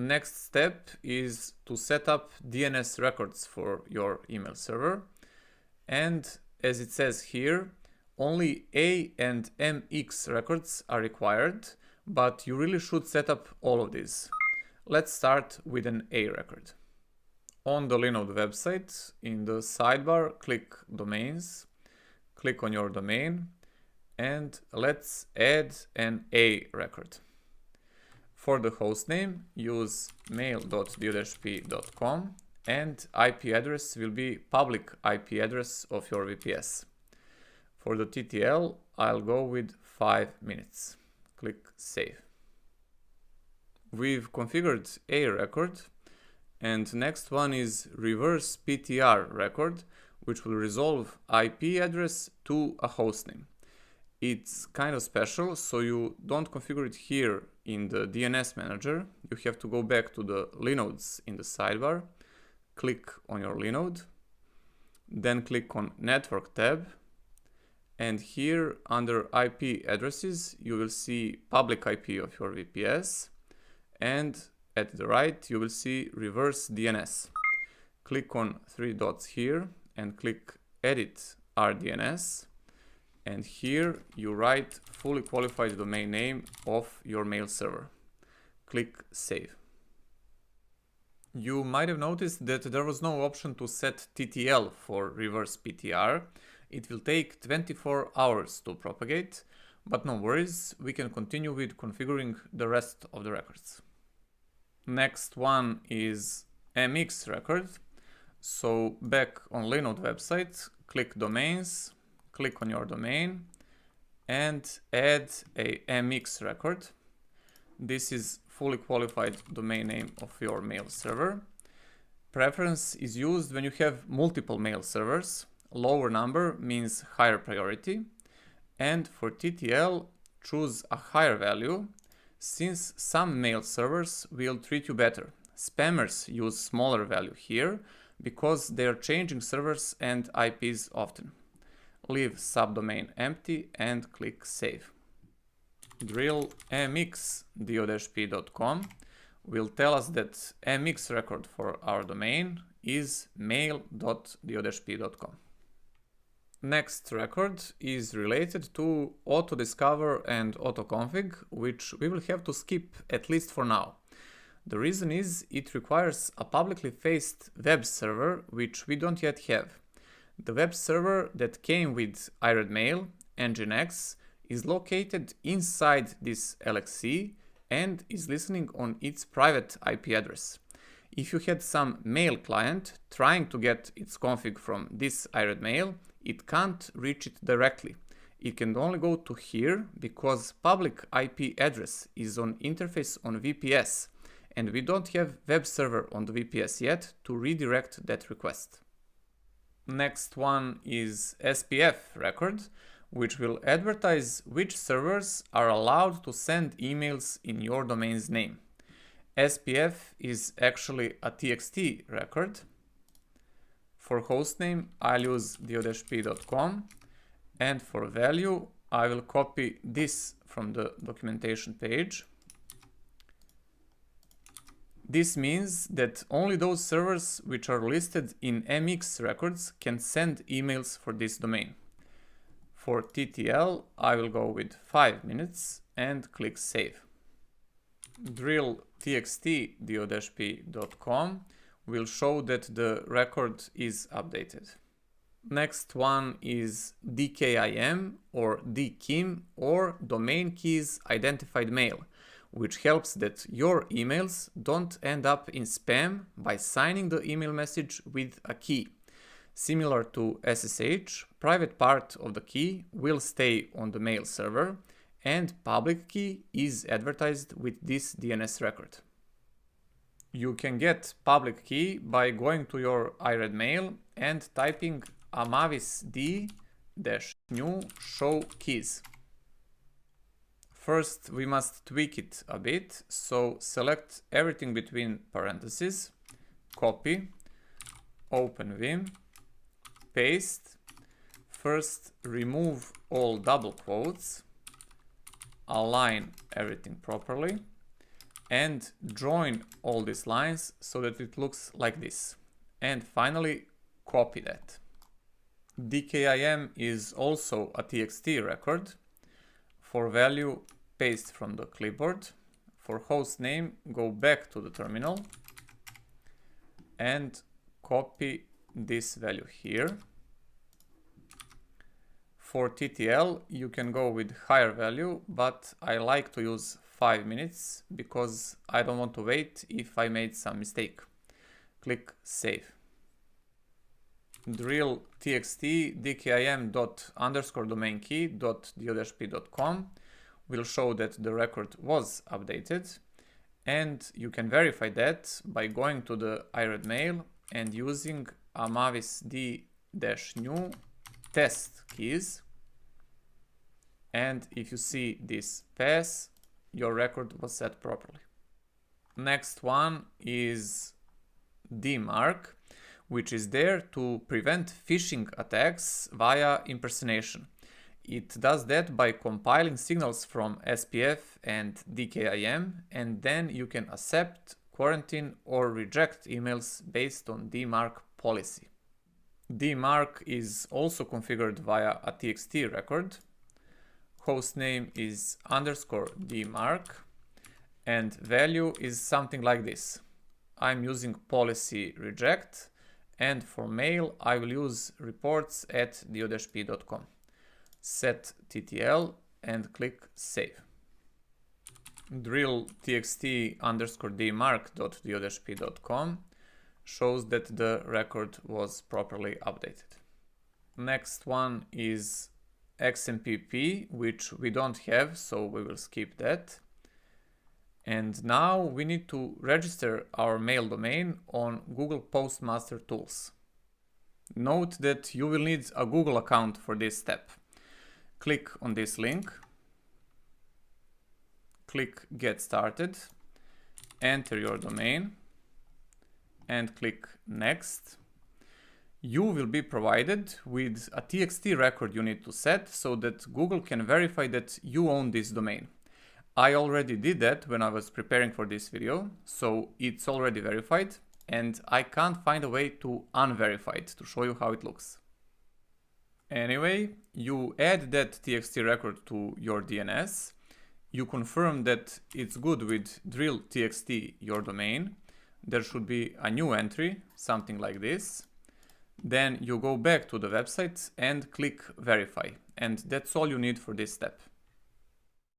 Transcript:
Next step is to set up DNS records for your email server. And as it says here, only A and MX records are required, but you really should set up all of these. Let's start with an A record. On the Linode website, in the sidebar, click Domains, click on your domain, and let's add an A record. For the hostname, use mail.do-p.com, and IP address will be public IP address of your VPS. For the TTL, I'll go with 5 minutes. Click Save. We've configured A record, and next one is reverse PTR record, which will resolve IP address to a hostname. It's kind of special, so you don't configure it here in the DNS manager. You have to go back to the Linodes in the sidebar, click on your Linode, then click on Network tab, and here under IP addresses you will see public IP of your VPS, and at the right you will see reverse DNS. Click on 3 dots here and click Edit RDNS, and here you write fully qualified domain name of your mail server. Click Save. You might have noticed that there was no option to set TTL for reverse PTR. It will take 24 hours to propagate, but no worries, we can continue with configuring the rest of the records. Next one is MX record. So back on Linode website, click Domains, click on your domain, and add a MX record. This is fully qualified domain name of your mail server. Preference is used when you have multiple mail servers. Lower number means higher priority. And for TTL, choose a higher value, since some mail servers will treat you better. Spammers use smaller value here because they are changing servers and IPs often. Leave subdomain empty and click Save. Drill mx.do-p.com will tell us that MX record for our domain is mail.do-p.com. Next record is related to autodiscover and autoconfig, which we will have to skip at least for now. The reason is it requires a publicly faced web server, which we don't yet have. The web server that came with iRedMail, Nginx, is located inside this LXC and is listening on its private IP address. If you had some mail client trying to get its config from this iRedMail, it can't reach it directly. It can only go to here because public IP address is on interface on VPS, and we don't have web server on the VPS yet to redirect that request. Next one is SPF record, which will advertise which servers are allowed to send emails in your domain's name. SPF is actually a TXT record. For hostname, I'll use do-p.com, and for value, I will copy this from the documentation page. This means that only those servers which are listed in MX records can send emails for this domain. For TTL, I will go with 5 minutes and click Save. Drill txt.do-p.com will show that the record is updated. Next one is DKIM or DKIM or Domain Keys Identified Mail, which helps that your emails don't end up in spam by signing the email message with a key. Similar to SSH, private part of the key will stay on the mail server, and public key is advertised with this DNS record. You can get public key by going to your iRedMail and typing amavis d-new show keys. First, we must tweak it a bit, so select everything between parentheses, copy, open Vim, paste. First, remove all double quotes, align everything properly, and join all these lines so that it looks like this. And finally, copy that. DKIM is also a TXT record. For value, paste from the clipboard. For host name, go back to the terminal and copy this value here. For TTL, you can go with higher value, but I like to use 5 minutes because I don't want to wait if I made some mistake. Click Save. Drill txt dkim._domain_key.do-p.com will show that the record was updated, and you can verify that by going to the iRedMail and using a mavis d-new test keys. And if you see this pass, your record was set properly. Next one is dmark, which is there to prevent phishing attacks via impersonation. It does that by compiling signals from SPF and DKIM, and then you can accept, quarantine, or reject emails based on dmark policy. Dmark is also configured via a TXT record. Hostname is _dmark, and value is something like this. I'm using policy reject, and for mail I will use reports@do-p.com. Set TTL and click Save. Drill txt_dmark.do-p.com shows that the record was properly updated. Next one is XMPP, which we don't have, so we will skip that. And now we need to register our mail domain on Google Postmaster Tools. Note that you will need a Google account for this step. Click on this link, click Get Started, enter your domain, and click Next. You will be provided with a TXT record you need to set so that Google can verify that you own this domain. I already did that when I was preparing for this video, so it's already verified, and I can't find a way to unverify it to show you how it looks. Anyway, you add that TXT record to your DNS, you confirm that it's good with drill txt your domain, there should be a new entry, something like this. Then you go back to the website and click verify, and that's all you need for this step.